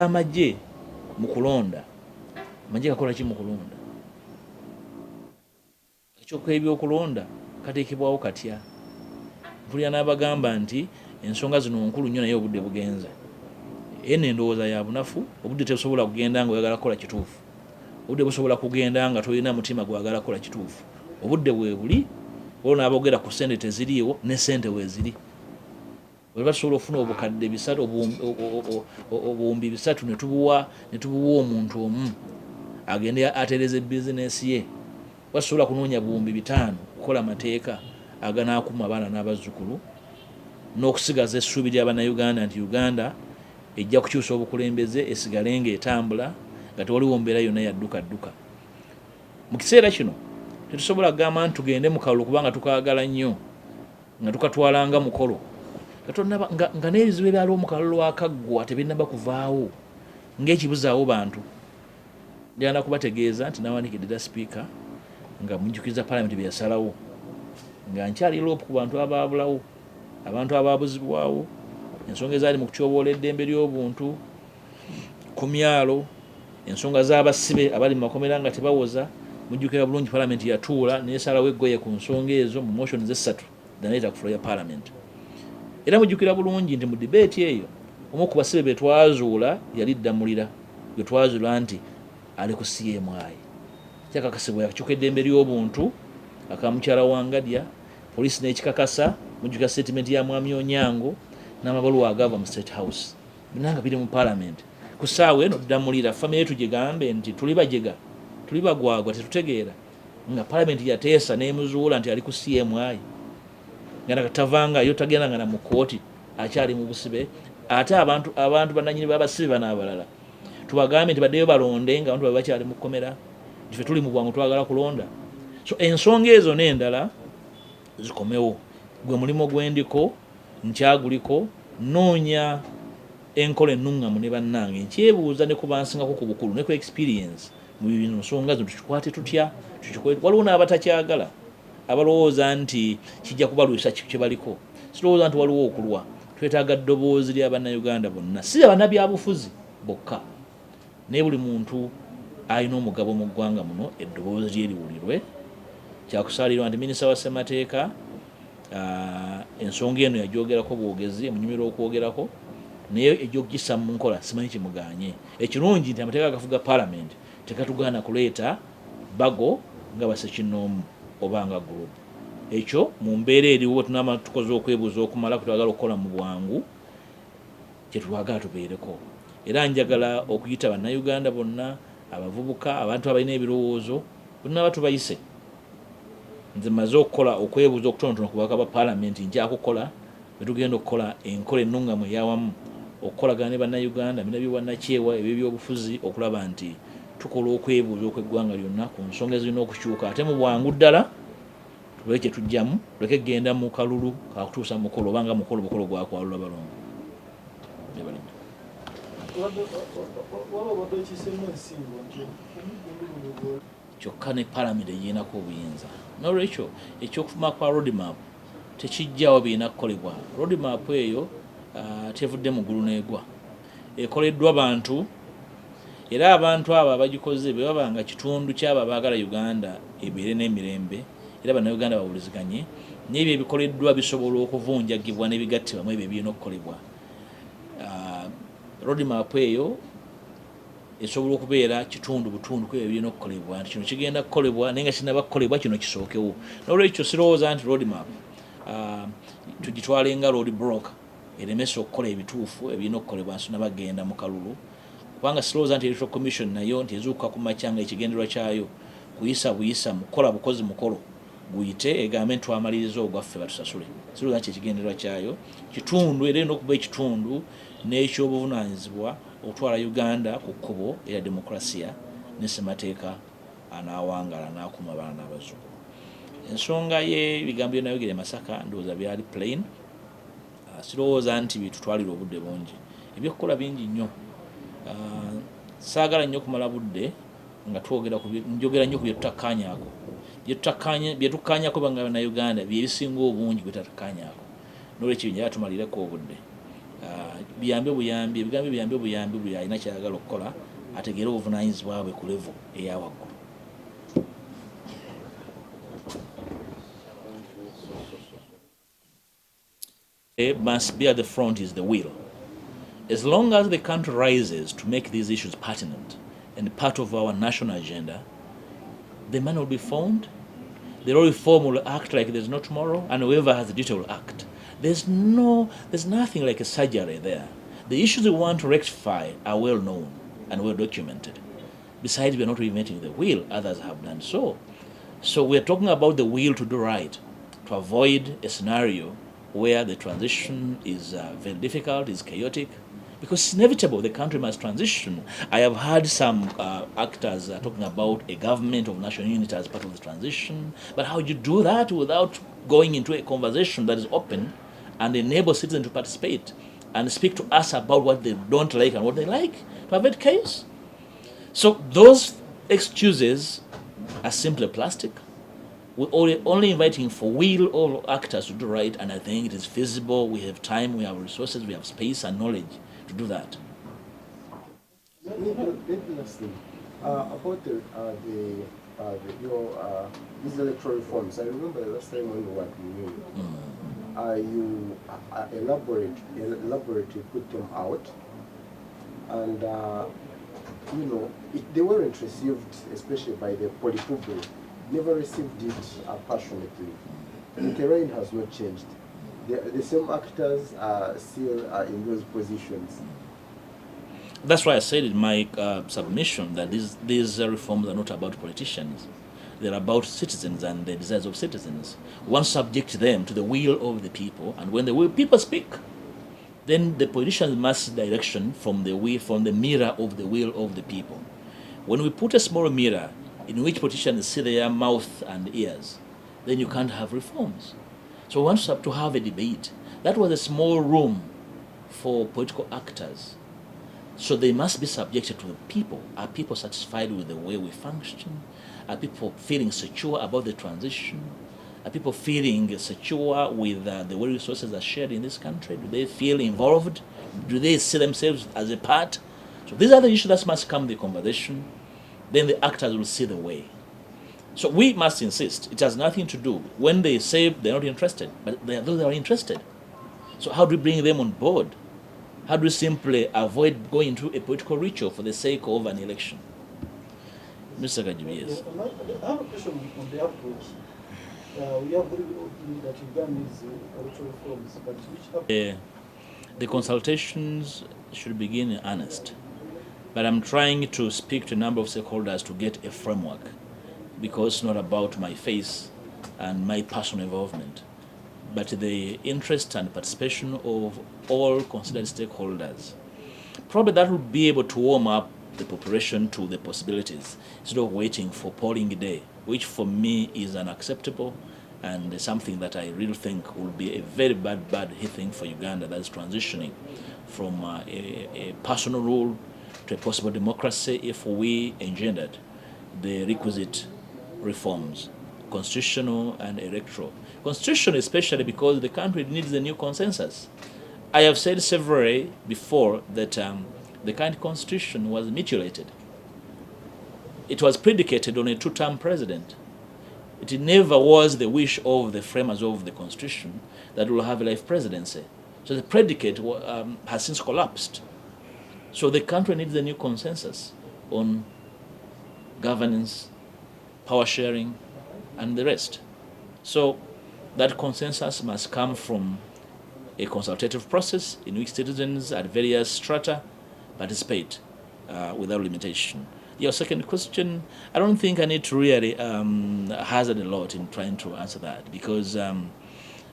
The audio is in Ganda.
amagye mu kulonda amagye gakola ki mu kulonda ekyokebyokulonda kateekebwawo katya mpulira n'abagamba nti ensonga zino nkulu nnyo naye obudde bugenze eno endowooza ya bunafu obudde tebusobola kugenda nga oyagala kukola kituufu obudde busobola kugenda nga tolina mutima gwagala kukola kituufu obudde bwe buli olwo n'abogera ku ssente teziriiwo ne ssente weeziri bwe basobola okufuna obukadde bisatu obuwumbi bisatu ne tubuwa omuntu omu agende atereze bizinesi ye basobola kunoonya buwumbi 5 kukola mateeka aganaakuma abaana n'abazzukulu n'okusigaza essuubi ly'abannayuganda nti Uganda ejja kukyusa obukulembeze esigale ng'etambula nga tewaliwo mbeera yonna yaddukadduka. Mu kiseera kino tetusobola kugamba nti tugende mu kalulu kubanga tukaagala nnyo nga tukatwalanga mukolo nga n'ebizibu ebyaliwo mu kalulu akaggwa tebinnaba kuvaawo ng'ekibuzaawo bantu. Njagala kubategeeza nti nawandiikidde dda sipiika nga mujjukiza paalamenti bye yasalawo nga nkyali loopu ku bantu abaabulawo abantu abaabuzibwawo ensonga ezaali mu kutyoboola eddembe ly'obuntu ku myalo ensonga z'abasibe abali mu makomera nga tebawoza. Mujjukira bulungi paalamenti yatuula n'esalawo eggoye ku nsonga ezo mu motion z'essatu daneeta ku fulo ya paalamenti. Era mujjukira bulungi nti mu dibeeti eyo omu ku basibe be twazuula yali Ddamulira gwe twazuula nti ali ku CMI kyakakasibwa yakyuka eddembe ly'obuntu akamukyala Wangadya poliisi n'ekikakasa. Mujjukira statement ya Mwami Onyango n'amabaluwa agava mu State House binanga biri mu paalamenti. Ku ssaawa eno Ddamulira famire yetu gyegambe nti tuli bajega tuli bagwagwa tetutegeera nga paalamenti yateesa n'emuzuula nti ali ku CMI nga tavaangayo tagendanga na mu kooti akyali mu busibe. Ate abantu bannannyini b'abasibe bano abalala tubagambe nti baddeyo balonde nga abantu babe bakyali mu kkomera nti ffe tuli mu bwangu twagala kulonda. So ensonga ezo n'endala zikomewo. Gwe mulimo gwendiko nkyaguliko noonya enkola ennungamu ne bannange nkyebuuza ne kubansingako ku bukulu ne ku experience mu bino nsonga zino tukikwate tutya waliwo n'abatakyagala abalowooza nti kijja kubalwisa kye baliko. Sirowooza nti waliwo okulwa. Twetaaga ddoboozi ly'abannayuganda bonna si abannabyabufuzi bokka naye buli muntu alina omugabo mu ggwanga muno eddoboozi lye liwulirwe. Kyakusaalirwa nti minisita wa ssemateeka ensonga eno yagyogerako bwogezi emunyumira okwogerako naye egyokugissa mu nkola simanyi kimuganye. Ekirungi nti amateeka agafuga paalamenti tekatugaana kuleeta bago nga basekinoomu oba nga gurupu. Ekyo mu mbeera eriwo tunama tukoze okwebuuza okumala kutwagala okukola mu bwangu kyetwagala tubeereko. Era njagala okuyita bannayuganda bonna abavubuka abantu abalina ebirowoozo bonna batubayise. Nze maze okukola okwebuuza okutonotono ku babaka ba paalamenti nja kukola betugenda okukola enkola ennungamu eyawamu okukolagana ne bannayuganda bina byobwannakyewa ebyebyobufuzi okulaba nti tukola okwebuuza okw'eggwanga lyonna ku nsonga ezirina okukyuka ate mu bwangu ddala tuleke kye tujjamu tuleke genda mu kalulu kakutuusa mukolo obanga mukolo bukolo gwakwalula balongo. Kyokka ne paalamenti eyinako obuyinza. Nolwekyo ekyokufuma kwa roadmap tekijjawo birina kukolebwa. Roadmap eyo tevudde mu ggulu n'egwa ekoleddwa bantu era abantu abo abagikoze bwe babanga kitundu ky'abo abaagala Uganda ebeere n'emirembe era bannayuganda bawuliziganye n'ebyo ebikoleddwa bisobola okuvunjagibwa n'ebigattibwamu ebyo ebirina okukolebwa. Roadmap eyo esobola okubeera kitundu butundu ku ebyo birina okukolebwa nti kino kigenda kukolebwa naye nga kinaba kukolebwa kino kisookewo. N'olwekyo sirowooza nti roadmap tugitwale nga road block eremesa okukola ebituufu ebirina okukolebwa nsona bagenda mu kalulu kubanga sirowooza nti electoral commission nayo nti ezuukuka ku makya nga ekigendererwa kyayo kuyisa buyisa mukola bukozi mukolo guyite egambe nti twamaliriza ogwaffe batusasule. Sirowooza nti ekigendererwa kyayo kitundu era erina okuba ekitundu n'ekyobuvunaanyizibwa okutwala Uganda ku kkubo eya demokrasiya ne ssemateeka anaawangala n'akuma abaana n'abazzukulu. Ensonga y'ebigambo bye nayogera e Masaka ndowooza byali plain. Sirowooza nti bitutwalira obudde bungi ebyokukola bingi nnyo. Saagala nnyo kumala budde nga njogera nnyo ku byetutakkaanyaako byetukkaanyako banga bannayuganda bye bisinga obungi bwe tatukkaanyaako. N'olwekyo njagala tumalireko obudde biyambe buyambi ebigambo biyambe buyambi buli alina kyayagala okukola ategeere obuvunaanyizibwa bwe ku level eyawaggulu. Must be at the front is the will. As long as the country rises to make these issues pertinent and part of our national agenda, the money will be found, the reform will act like there's no tomorrow, and whoever has the duty will act. There's nothing like a surgery there. The issues we want to rectify are well known and well documented. Besides, we are not reinventing the wheel, others have done so. So we are talking about the will to do right, to avoid a scenario where the transition is very difficult, is chaotic, because it's inevitable, the country must transition. I have heard some actors talking about a government of national unity as part of the transition, but how do you do that without going into a conversation that is open and enable citizens to participate and speak to us about what they don't like and what they like, to avoid chaos? So those excuses are simply plastic. We're only inviting for will all actors to do right, and I think it is feasible. We have time, we have resources, we have space and knowledge to do that. Maybe last thing about these electoral reforms. I remember the last time when we were with you, elaborately put them out, and they weren't received, especially by the Politburo. Never received it passionately. The terrain has not changed. The same actors are still in those positions. That's why I said in my submission that these reforms are not about politicians. They're about citizens and the desires of citizens. One subject them to the will of the people, and when the people speak, then the politicians must direction from the mirror of the will of the people. When we put a small mirror in which politicians see their mouth and ears, then you can't have reforms. So we want to have a debate. That was a small room for political actors. So they must be subjected to the people. Are people satisfied with the way we function? Are people feeling secure about the transition? Are people feeling secure with the way resources are shared in this country? Do they feel involved? Do they see themselves as a part? So these are the issues that must come in the conversation. Then the actors will see the way. So we must insist. It has nothing to do. When they say they're not interested, but there are those that are interested. So how do we bring them on board? How do we simply avoid going into a political ritual for the sake of an election? Mr. Kajibi, yes. I have a question on the approach. We have very good that you've done these electoral reforms, but which the consultations should begin in earnest. But I'm trying to speak to a number of stakeholders to get a framework, because it's not about my face and my personal involvement, but the interest and participation of all considered stakeholders. Probably that will be able to warm up the population to the possibilities instead of waiting for polling day, which for me is unacceptable and something that I really think will be a very bad thing for Uganda, that is transitioning from a personal rule to a possible democracy if we engendered the requisite reforms, constitutional and electoral. Constitutional especially because the country needs a new consensus. I have said severally before that the current constitution was mutilated. It was predicated on a two-term president. It never was the wish of the framers of the constitution that we'll have a life presidency. So the predicate has since collapsed. So the country needs a new consensus on governance, power sharing, and the rest. So that consensus must come from a consultative process in which citizens at various strata participate without limitation. Your second question, I don't think I need to really hazard a lot in trying to answer that, because